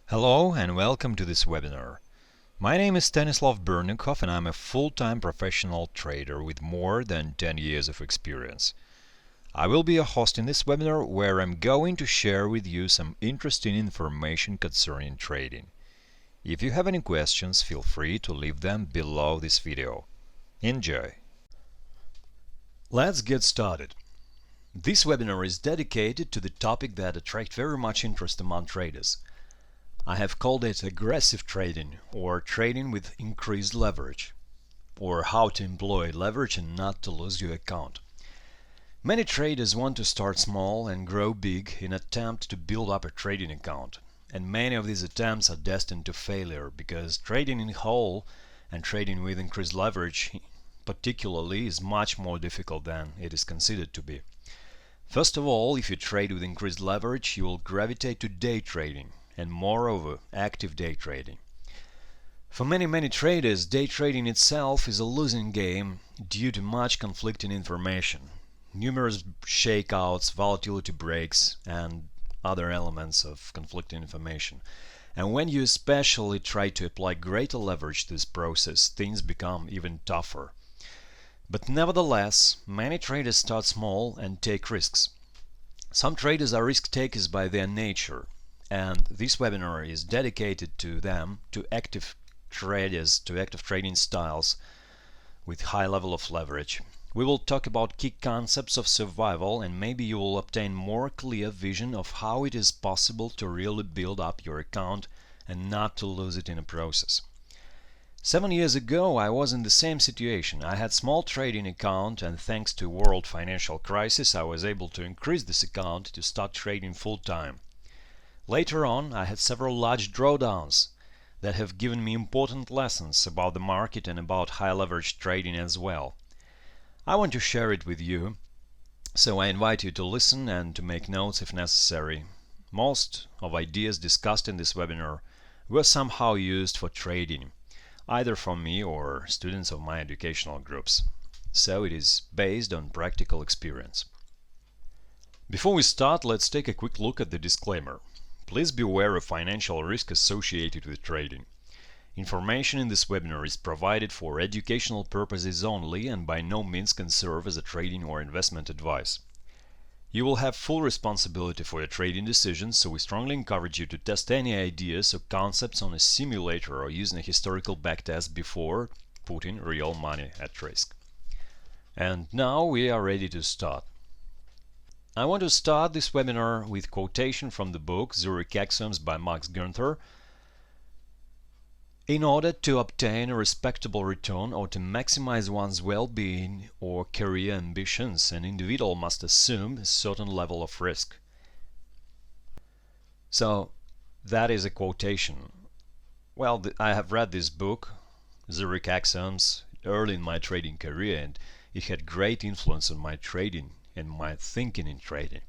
Hello and welcome to this webinar. My name is Stanislav Bernuhov and I'm a full-time professional trader with more than 10 years of experience. I will be a host in this webinar where I'm going to share with you some interesting information concerning trading. If you have any questions, feel free to leave them below this video. Enjoy! Let's get started. This webinar is dedicated to the topic that attracts very much interest among traders. I have called it aggressive trading or trading with increased leverage, or how to employ leverage and not to lose your account. Many traders want to start small and grow big in an attempt to build up a trading account, and many of these attempts are destined to failure because trading in whole and trading with increased leverage particularly is much more difficult than it is considered to be. First of all, if you trade with increased leverage, you will gravitate to day trading and moreover active day trading. For many traders, day trading itself is a losing game due to much conflicting information, numerous shakeouts, volatility breaks and other elements of conflicting information. And when you especially try to apply greater leverage to this process, things become even tougher. But nevertheless, many traders start small and take risks. Some traders are risk takers by their nature, and this webinar is dedicated to them, to active traders, to active trading styles with high level of leverage. We will talk about key concepts of survival, and maybe you will obtain more clear vision of how it is possible to really build up your account and not to lose it in a process. 7 years ago I was in the same situation. I had small trading account, and thanks to world financial crisis I was able to increase this account to start trading full time. Later on I had several large drawdowns that have given me important lessons about the market and about high leverage trading as well. I want to share it with you, so I invite you to listen and to make notes if necessary. Most of ideas discussed in this webinar were somehow used for trading, either from me or students of my educational groups, so it is based on practical experience. Before we start, let's take a quick look at the disclaimer. Please be aware of financial risk associated with trading. Information in this webinar is provided for educational purposes only and by no means can serve as a trading or investment advice. You will have full responsibility for your trading decisions, so we strongly encourage you to test any ideas or concepts on a simulator or using a historical backtest before putting real money at risk. And now we are ready to start. I want to start this webinar with quotation from the book Zurich Axioms by Max Günther. In order to obtain a respectable return or to maximize one's well-being or career ambitions, an individual must assume a certain level of risk. So that is a quotation. Well, I have read this book, Zurich Axioms, early in my trading career, and it had great influence on my trading and my thinking in trading.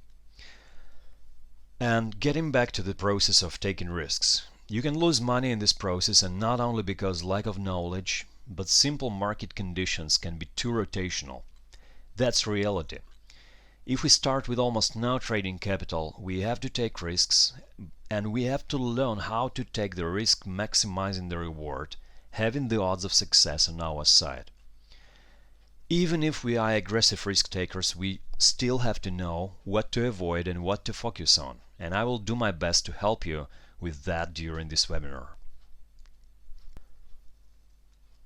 And getting back to the process of taking risks. You can lose money in this process, and not only because lack of knowledge, but simple market conditions can be too rotational. That's reality. If we start with almost no trading capital, we have to take risks, and we have to learn how to take the risk maximizing the reward, having the odds of success on our side. Even if we are aggressive risk takers, we still have to know what to avoid and what to focus on, and I will do my best to help you with that during this webinar.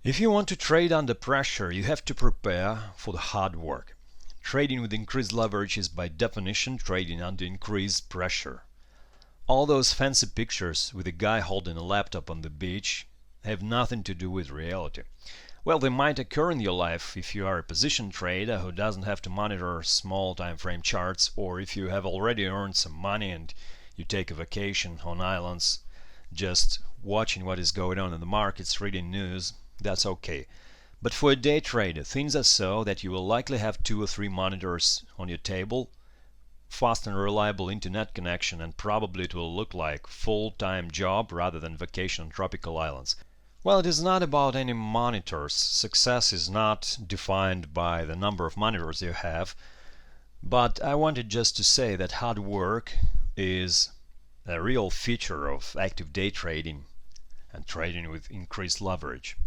If you want to trade under pressure, you have to prepare for the hard work. Trading with increased leverage is by definition trading under increased pressure. All those fancy pictures with a guy holding a laptop on the beach have nothing to do with reality. Well, they might occur in your life if you are a position trader who doesn't have to monitor small time frame charts, or if you have already earned some money and you take a vacation on islands just watching what is going on in the markets, reading news. That's okay. But for a day trader, things are so that you will likely have 2 or 3 monitors on your table, fast and reliable internet connection, and probably it will look like full-time job rather than vacation on tropical islands. Well, it is not about any monitors. Success is not defined by the number of monitors you have, but I wanted just to say that hard work is a real feature of active day trading and trading with increased leverage.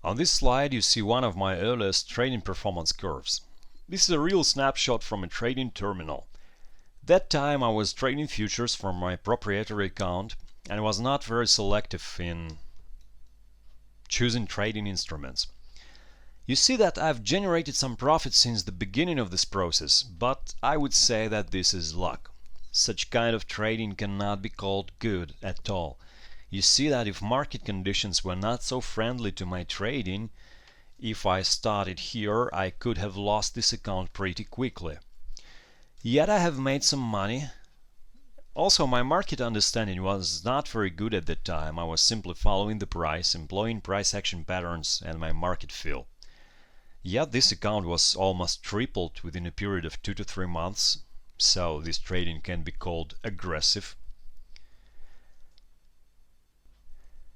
On this slide you see one of my earliest trading performance curves. This is a real snapshot from a trading terminal. That time I was trading futures from my proprietary account and was not very selective in choosing trading instruments. You see that I've generated some profit since the beginning of this process, but I would say that this is luck. Such kind of trading cannot be called good at all. You see that if market conditions were not so friendly to my trading, if I started here, I could have lost this account pretty quickly. Yet I have made some money. Also, my market understanding was not very good at that time. I was simply following the price, employing price action patterns and my market feel. Yet this account was almost tripled within a period of 2 to 3 months, so this trading can be called aggressive.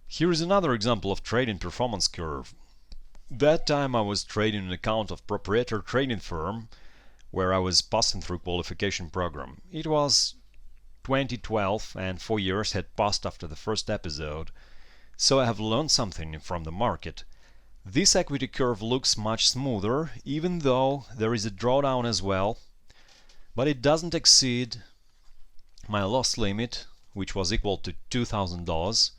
Here is another example of trading performance curve. That time I was trading an account of proprietary trading firm where I was passing through qualification program. It was 2012 and 4 years had passed after the first episode, so I have learned something from the market. This equity curve looks much smoother, even though there is a drawdown as well, but it doesn't exceed my loss limit, which was equal to $2,000.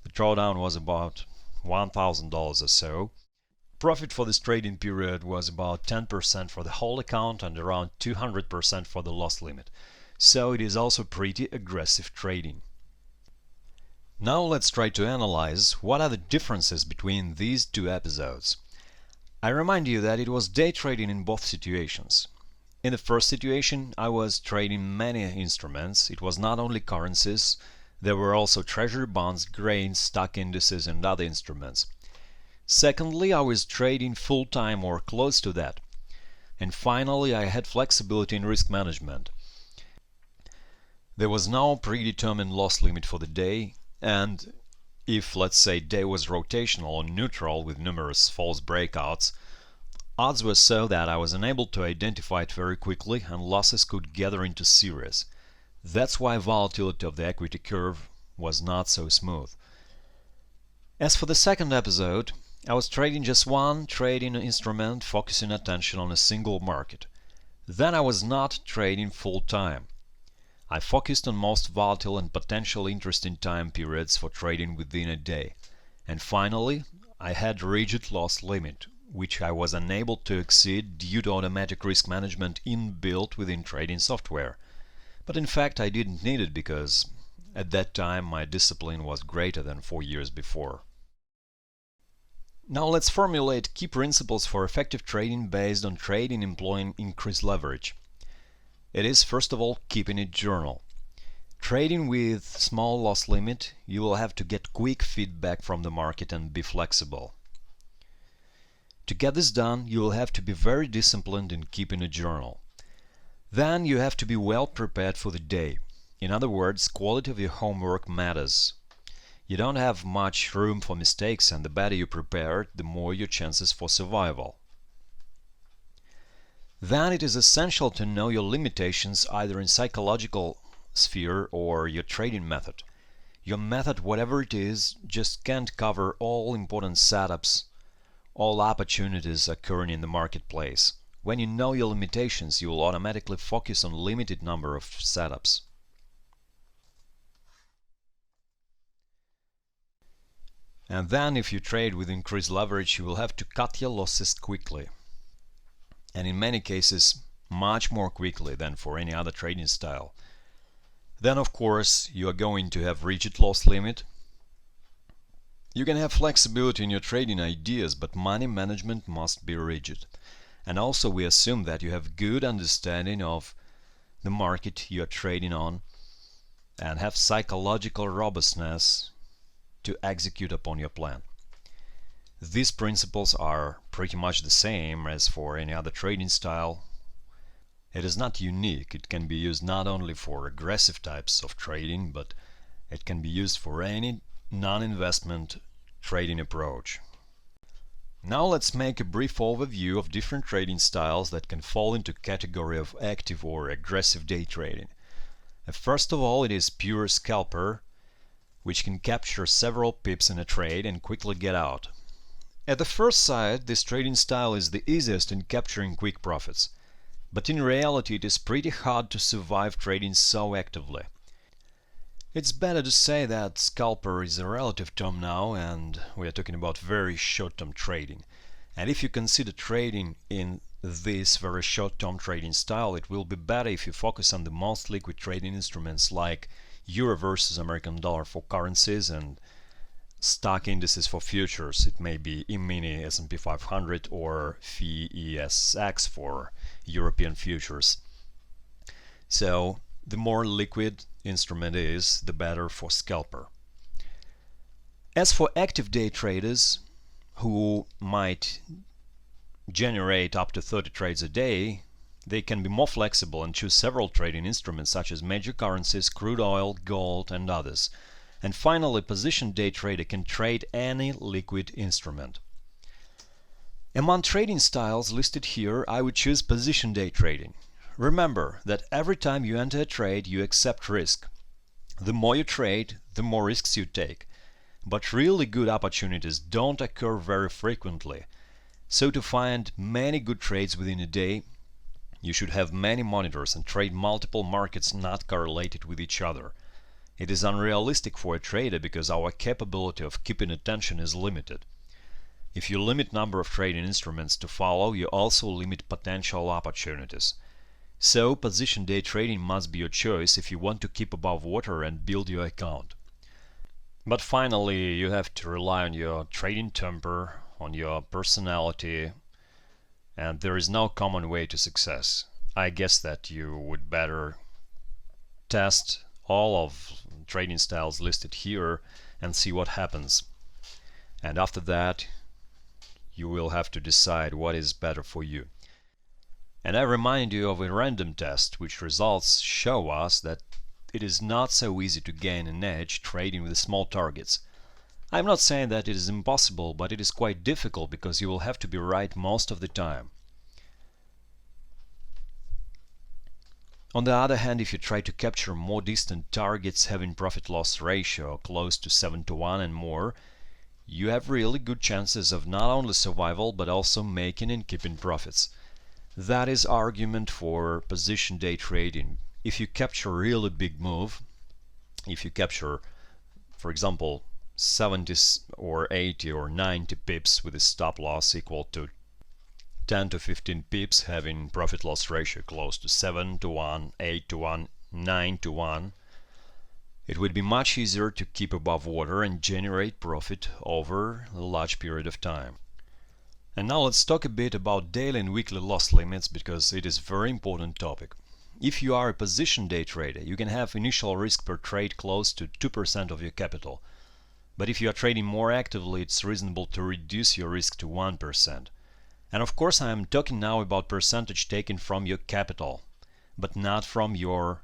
The drawdown was about $1,000 or so. Profit for this trading period was about 10% for the whole account and around 200% for the loss limit. So it is also pretty aggressive trading. Now let's try to analyze what are the differences between these two episodes. I remind you that it was day trading in both situations. In the first situation, I was trading many instruments. It was not only currencies, there were also treasury bonds, grains, stock indices and other instruments. Secondly, I was trading full-time or close to that. And finally, I had flexibility in risk management. There was no predetermined loss limit for the day, and if, let's say, day was rotational or neutral with numerous false breakouts, odds were so that I was unable to identify it very quickly and losses could gather into series. That's why volatility of the equity curve was not so smooth. As for the second episode, I was trading just one trading instrument, focusing attention on a single market. Then I was not trading full-time. I focused on most volatile and potentially interesting time periods for trading within a day. And finally, I had rigid loss limit, which I was unable to exceed due to automatic risk management inbuilt within trading software. But in fact I didn't need it because at that time my discipline was greater than 4 years before. Now let's formulate key principles for effective trading based on trading employing increased leverage. It is first of all keeping a journal. Trading with small loss limit, you will have to get quick feedback from the market and be flexible. To get this done, you will have to be very disciplined in keeping a journal. Then you have to be well prepared for the day. In other words, quality of your homework matters. You don't have much room for mistakes, and the better you prepare, the more your chances for survival. Then it is essential to know your limitations either in psychological sphere or your trading method. Your method, whatever it is, just can't cover all important setups, all opportunities occurring in the marketplace. When you know your limitations, you will automatically focus on limited number of setups. And then if you trade with increased leverage, you will have to cut your losses quickly. And in many cases, much more quickly than for any other trading style. Then of course, you are going to have rigid loss limit. You can have flexibility in your trading ideas, but money management must be rigid. And also we assume that you have good understanding of the market you are trading on and have psychological robustness to execute upon your plan. These principles are pretty much the same as for any other trading style. It is not unique. It can be used not only for aggressive types of trading, but it can be used for any non-investment trading approach. Now let's make a brief overview of different trading styles that can fall into category of active or aggressive day trading. First of all, it is pure scalper, which can capture several pips in a trade and quickly get out. At the first sight, this trading style is the easiest in capturing quick profits, but in reality it is pretty hard to survive trading so actively. It's better to say that scalper is a relative term now, and we are talking about very short-term trading. And if you consider trading in this very short-term trading style, it will be better if you focus on the most liquid trading instruments like Euro versus American dollar for currencies and stock indices for futures. It may be E-mini S&P 500 or FESX for European futures. So the more liquid instrument is, the better for scalper. As for active day traders who might generate up to 30 trades a day, they can be more flexible and choose several trading instruments such as major currencies, crude oil, gold, and others. And finally, position day trader can trade any liquid instrument. Among trading styles listed here, I would choose position day trading. Remember that every time you enter a trade, you accept risk. The more you trade, the more risks you take. But really good opportunities don't occur very frequently. So to find many good trades within a day, you should have many monitors and trade multiple markets not correlated with each other. It is unrealistic for a trader because our capability of keeping attention is limited. If you limit number of trading instruments to follow, you also limit potential opportunities. So position day trading must be your choice if you want to keep above water and build your account. But finally, you have to rely on your trading temper, on your personality, and there is no common way to success. I guess that you would better test all of trading styles listed here and see what happens. And after that, you will have to decide what is better for you. And I remind you of a random test, which results show us that it is not so easy to gain an edge trading with small targets. I'm not saying that it is impossible, but it is quite difficult because you will have to be right most of the time. On the other hand, if you try to capture more distant targets having profit-loss ratio close to 7-to-1 and more, you have really good chances of not only survival but also making and keeping profits. That is argument for position day trading. If you capture a really big move, if you capture, for example, 70 or 80 or 90 pips with a stop loss equal to 10 to 15 pips having profit-loss ratio close to 7-to-1, 8-to-1, 9-to-1, it would be much easier to keep above water and generate profit over a large period of time. And now let's talk a bit about daily and weekly loss limits because it is a very important topic. If you are a position day trader, you can have initial risk per trade close to 2% of your capital. But if you are trading more actively, it's reasonable to reduce your risk to 1%. And of course I am talking now about percentage taken from your capital, but not from your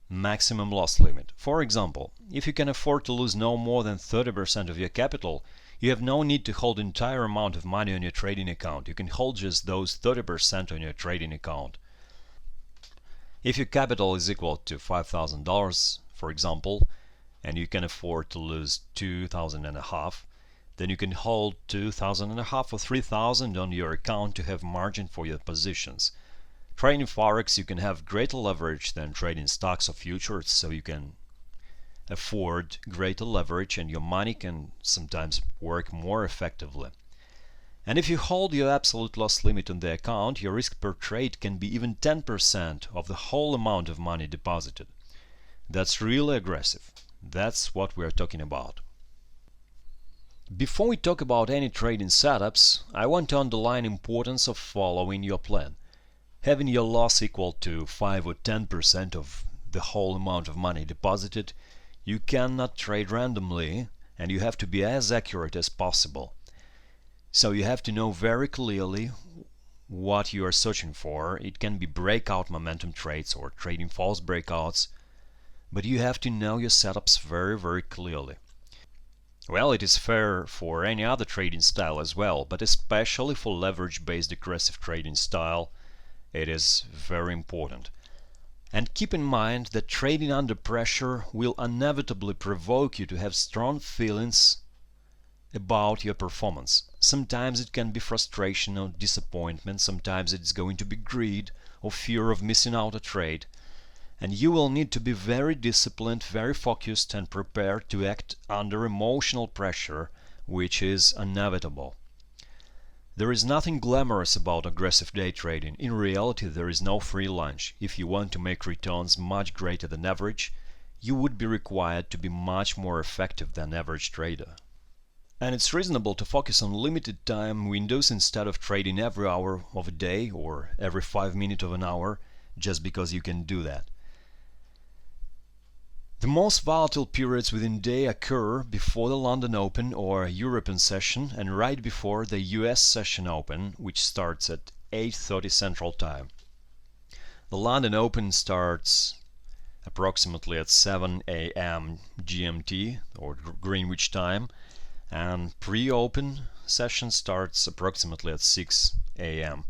maximum loss limit. For example, if you can afford to lose no more than 30% of your capital, you have no need to hold entire amount of money on your trading account. You can hold just those 30% on your trading account. If your capital is equal to $5,000, for example, and you can afford to lose $2,500, then you can hold $2,500 or $3,000 on your account to have margin for your positions. Trading Forex, you can have greater leverage than trading stocks or futures, so you can afford greater leverage and your money can sometimes work more effectively. And if you hold your absolute loss limit on the account, your risk per trade can be even 10% of the whole amount of money deposited. That's really aggressive. That's what we're talking about. Before we talk about any trading setups, I want to underline the importance of following your plan. Having your loss equal to 5 or 10% of the whole amount of money deposited, you cannot trade randomly and you have to be as accurate as possible. So you have to know very clearly what you are searching for. It can be breakout momentum trades or trading false breakouts, but you have to know your setups very clearly. Well, it is fair for any other trading style as well, but especially for leverage-based aggressive trading style, it is very important. And keep in mind that trading under pressure will inevitably provoke you to have strong feelings about your performance. Sometimes it can be frustration or disappointment, sometimes it's going to be greed or fear of missing out a trade. And you will need to be very disciplined, very focused, and prepared to act under emotional pressure, which is inevitable. There is nothing glamorous about aggressive day trading. In reality, there is no free lunch. If you want to make returns much greater than average, you would be required to be much more effective than average trader. And it's reasonable to focus on limited time windows instead of trading every hour of a day or every 5 minutes of an hour just because you can do that. The most volatile periods within a day occur before the London Open or European session and right before the US session open, which starts at 8:30 Central Time. The London Open starts approximately at 7 a.m. GMT or Greenwich time, and pre-open session starts approximately at 6 a.m.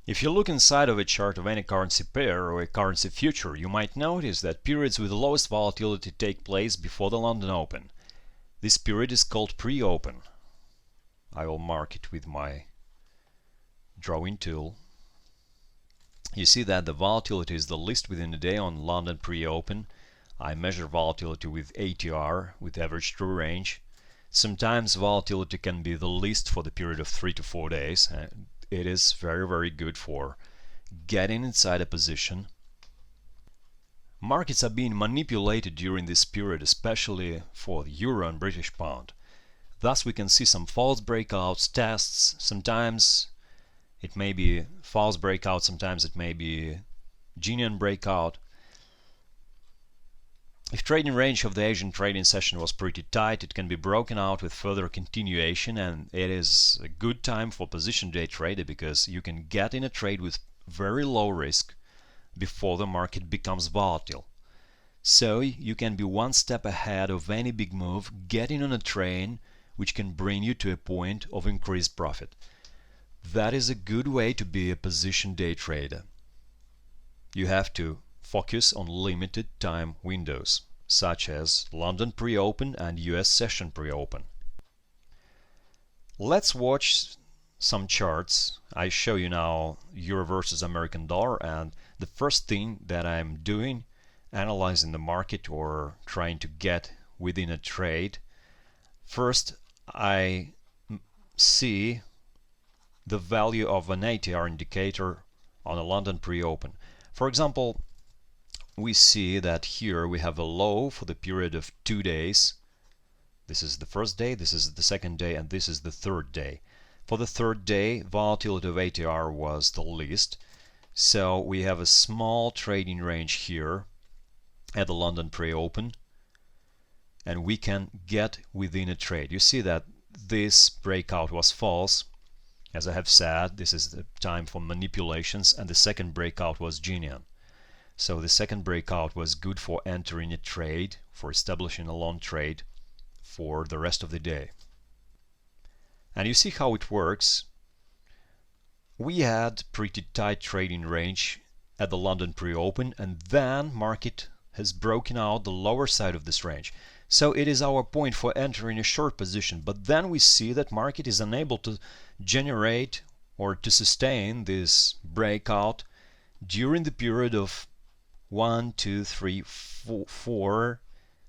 If you look inside of a chart of any currency pair or a currency future, you might notice that periods with the lowest volatility take place before the London Open. This period is called pre-open. I will mark it with my drawing tool. You see that the volatility is the least within a day on London pre-open. I measure volatility with ATR, with average true range. Sometimes volatility can be the least for the period of 3 to 4 days. It is very good for getting inside a position. Markets are being manipulated during this period, especially for the Euro and British Pound. Thus we can see some false breakouts, tests. Sometimes it may be false breakout, sometimes it may be genuine breakout. If trading range of the Asian trading session was pretty tight, it can be broken out with further continuation, and it is a good time for position day trader because you can get in a trade with very low risk before the market becomes volatile. So you can be one step ahead of any big move, getting on a train which can bring you to a point of increased profit. That is a good way to be a position day trader. You have to focus on limited time windows, such as London pre-open and US session pre-open. Let's watch some charts. I show you now Euro versus American dollar, and the first thing that I'm doing, analyzing the market or trying to get within a trade, first I see the value of an ATR indicator on a London pre-open. For example, we see that here we have a low for the period of 2 days. This is the first day, this is the second day, and this is the third day. For the third day, volatility of ATR was the least, so we have a small trading range here at the London pre-open, and we can get within a trade. You see that this breakout was false. As I have said, this is the time for manipulations, and the second breakout was genuine. So the second breakout was good for entering a trade, for establishing a long trade for the rest of the day. And you see how it works. We had pretty tight trading range at the London pre-open, and then market has broken out the lower side of this range. So it is our point for entering a short position, but then we see that market is unable to generate or to sustain this breakout during the period of 1, 2, 3, 4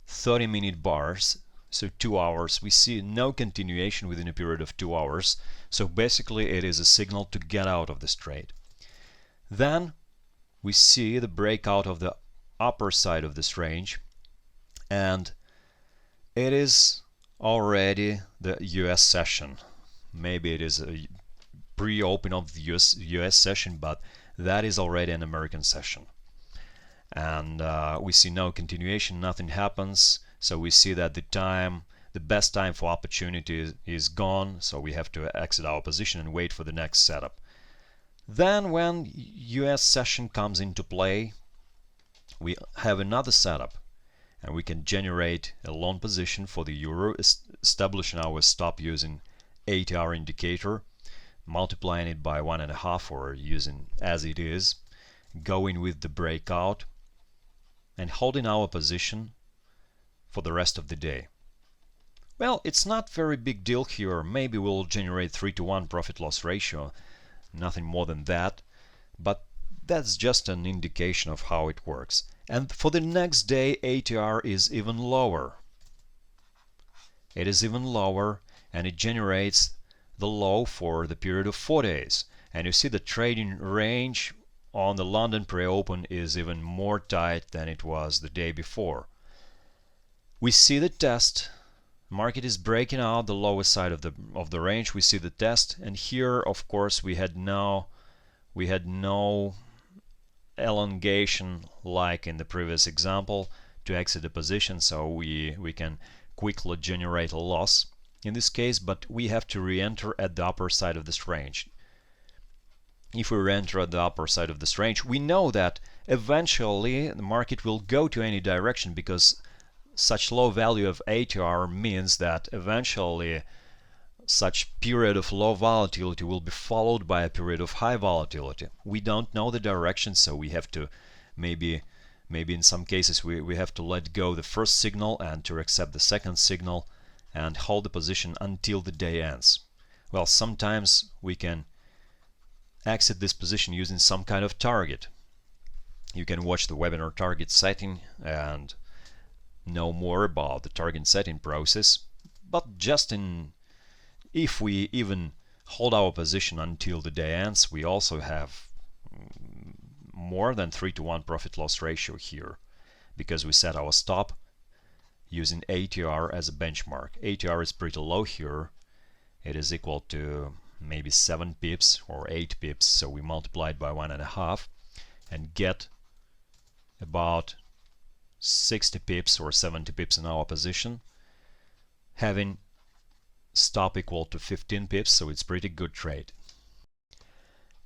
30-minute bars, so 2 hours. We see no continuation within a period of 2 hours, so basically it is a signal to get out of this trade. Then we see the breakout of the upper side of this range, and it is already the US session. Maybe it is a pre-open of the US session, but that is already an American session. And we see no continuation, nothing happens, so we see that the best time for opportunity is gone, so we have to exit our position and wait for the next setup. Then when US session comes into play, we have another setup, and we can generate a long position for the euro, establishing our stop using ATR indicator, multiplying it by 1.5 or using as it is, going with the breakout and holding our position for the rest of the day. Well, it's not very big deal here. Maybe we'll generate 3-to-1 profit-loss ratio, nothing more than that, but that's just an indication of how it works. And for the next day, ATR is even lower. It is even lower, and it generates the low for the period of 4 days. And you see the trading range on the London pre-open is even more tight than it was the day before. We see the test. Market is breaking out the lowest side of the range. We see the test, and here, of course, we had no elongation like in the previous example to exit the position, so we can quickly generate a loss in this case, but we have to re-enter at the upper side of this range. If we re-enter at the upper side of this range, we know that eventually the market will go to any direction, because such low value of ATR means that eventually such period of low volatility will be followed by a period of high volatility. We don't know the direction, so we have to maybe in some cases we have to let go the first signal and to accept the second signal and hold the position until the day ends. Well, sometimes we can exit this position using some kind of target. You can watch the webinar target setting and know more about the target setting process, but just if we even hold our position until the day ends, we also have more than 3-to-1 profit-loss ratio here, because we set our stop using ATR as a benchmark. ATR is pretty low here. It is equal to maybe 7 pips or 8 pips, so we multiply it by 1.5 and get about 60 pips or 70 pips in our position, having stop equal to 15 pips, so it's pretty good trade.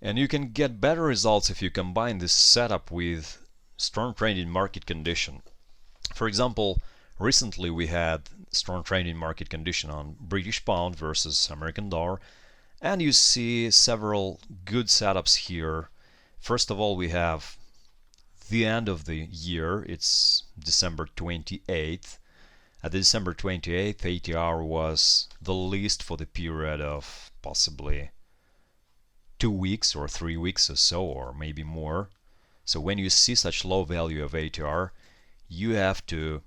And you can get better results if you combine this setup with strong trading market condition. For example, recently we had strong trading market condition on British pound versus American dollar, and you see several good setups here. First of all, we have the end of the year. It's December 28th. At December 28th, ATR was the least for the period of possibly 2 weeks or 3 weeks or so, or maybe more. So when you see such low value of ATR, you have to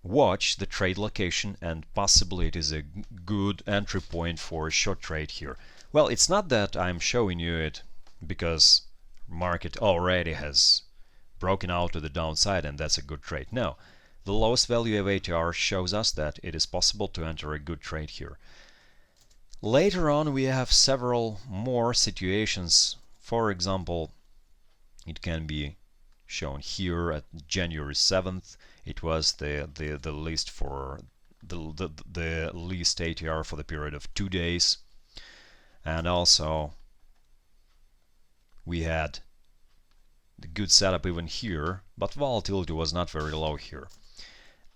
watch the trade location, and possibly it is a good entry point for a short trade here. Well, it's not that I'm showing you it because market already has broken out to the downside and that's a good trade. No, the lowest value of ATR shows us that it is possible to enter a good trade here. Later on we have several more situations. For example, it can be shown here at January 7th. It was the least for the least ATR for the period of 2 days, and also we had the good setup even here, but volatility was not very low here.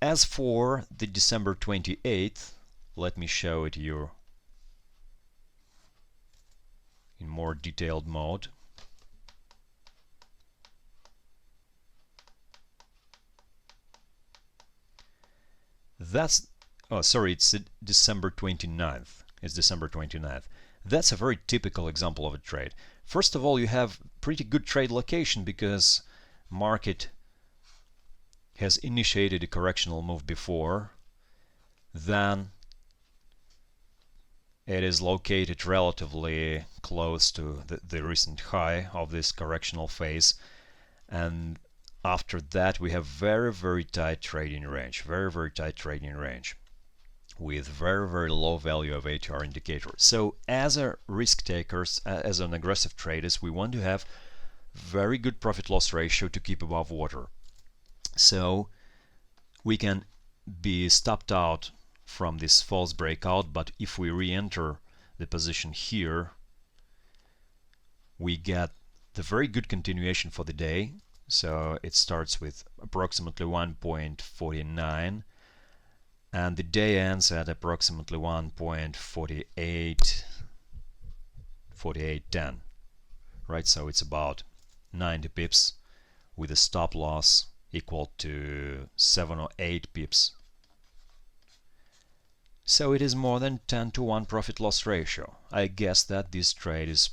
As for the December 28th, let me show it you in more detailed mode. That's, oh sorry, it's December 29th. It's December 29th. That's a very typical example of a trade. First of all, you have pretty good trade location because market has initiated a correctional move before. Then it is located relatively close to the recent high of this correctional phase, and after that we have very tight trading range, very tight trading range with very low value of ATR indicator. So as a risk takers, as an aggressive traders, we want to have very good profit loss ratio to keep above water. So we can be stopped out from this false breakout, but if we re-enter the position here, we get the very good continuation for the day. So it starts with approximately 1.49 and the day ends at approximately 1.48, 48.10, right? So it's about 90 pips with a stop loss equal to 7 or 8 pips. So it is more than 10 to 1 profit loss ratio. I guess that this trade is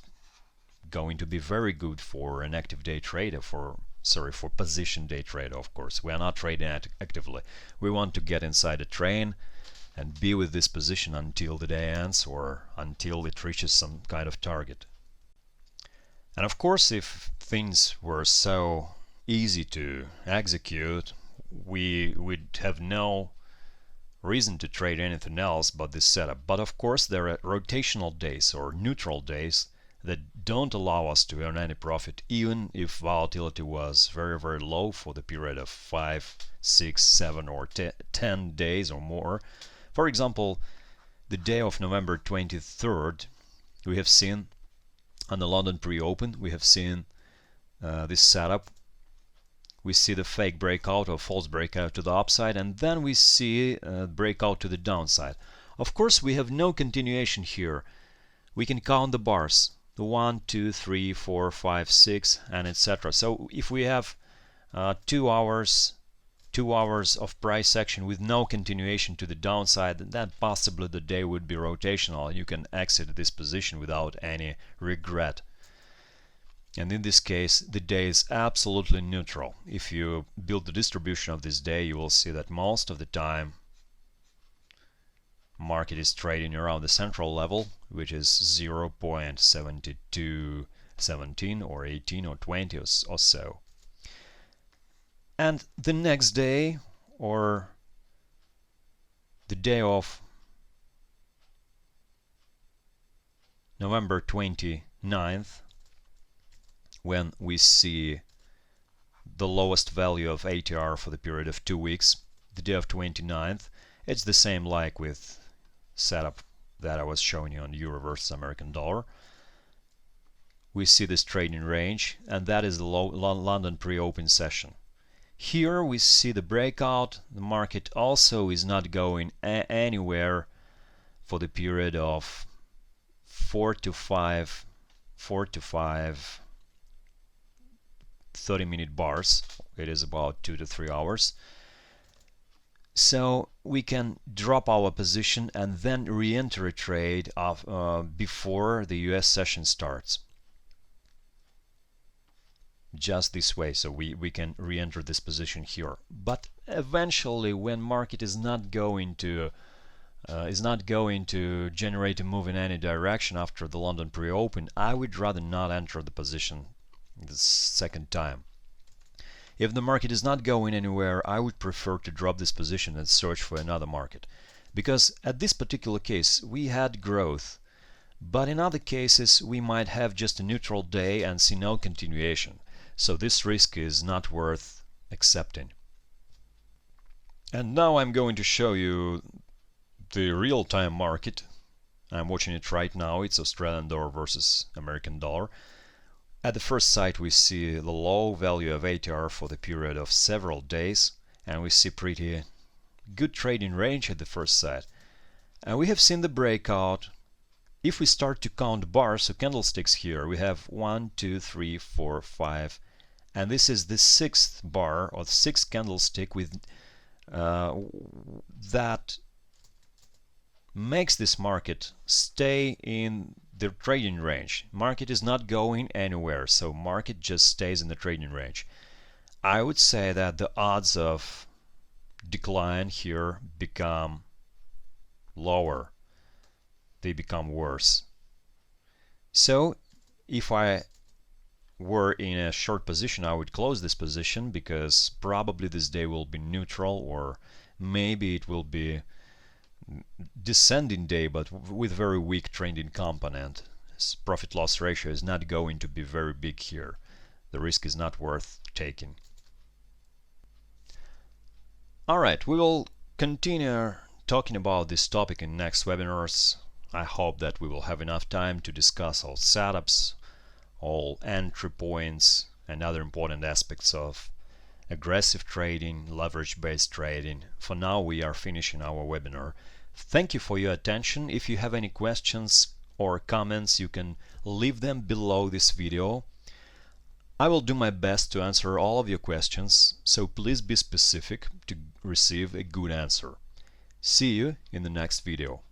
going to be very good for an active day trader, for position day trader. Of course, we are not trading actively. We want to get inside a train and be with this position until the day ends or until it reaches some kind of target. And of course, if things were so easy to execute, we would have no reason to trade anything else but this setup. But of course, there are rotational days or neutral days that don't allow us to earn any profit, even if volatility was very, very low for the period of 5, 6, 7 or 10 days or more. For example, the day of November 23rd, we have seen on the London pre-open, we have seen this setup. We see the fake breakout or false breakout to the upside, and then we see breakout to the downside. Of course, we have no continuation here. We can count the bars, the 1, 2, 3, 4, 5, 6, and etc. So if we have 2 hours of price action with no continuation to the downside, then possibly the day would be rotational. You can exit this position without any regret. And in this case, the day is absolutely neutral. If you build the distribution of this day, you will see that most of the time market is trading around the central level, which is 0.7217 or 18 or 20 or so. And the next day, or the day of November 29th, when we see the lowest value of ATR for the period of 2 weeks, the day of 29th, it's the same like with setup that I was showing you on Euro versus American dollar. We see this trading range, and that is the London pre-open session. Here we see the breakout. The market also is not going anywhere for the period of 4 to 5 30-minute bars. It is about 2 to 3 hours. So we can drop our position and then re-enter a trade before the US session starts. Just this way, so we can re-enter this position here. But eventually, when market is not going to generate a move in any direction after the London pre-open, I would rather not enter the position the second time. If the market is not going anywhere, I would prefer to drop this position and search for another market, because at this particular case we had growth, but in other cases we might have just a neutral day and see no continuation. So this risk is not worth accepting. And now I'm going to show you the real-time market. I'm watching it right now. It's Australian dollar versus American dollar. At the first sight we see the low value of ATR for the period of several days, and we see pretty good trading range at the first sight. And we have seen the breakout. If we start to count bars, so candlesticks here, we have 1, 2, 3, 4, 5, and this is the 6th bar or 6th candlestick with that makes this market stay in the trading range. Market is not going anywhere, so market just stays in the trading range. I would say that the odds of decline here become lower. They become worse. So if I were in a short position, I would close this position, because probably this day will be neutral, or maybe it will be descending day but with very weak trending component. Profit loss ratio is not going to be very big here. The risk is not worth taking. Alright, we will continue talking about this topic in next webinars. I hope that we will have enough time to discuss all setups, all entry points, and other important aspects of aggressive trading, leverage-based trading. For now, we are finishing our webinar. Thank you for your attention. If you have any questions, or comments, you can leave them below this video. I will do my best to answer all of your questions, so please be specific to receive a good answer. See you in the next video.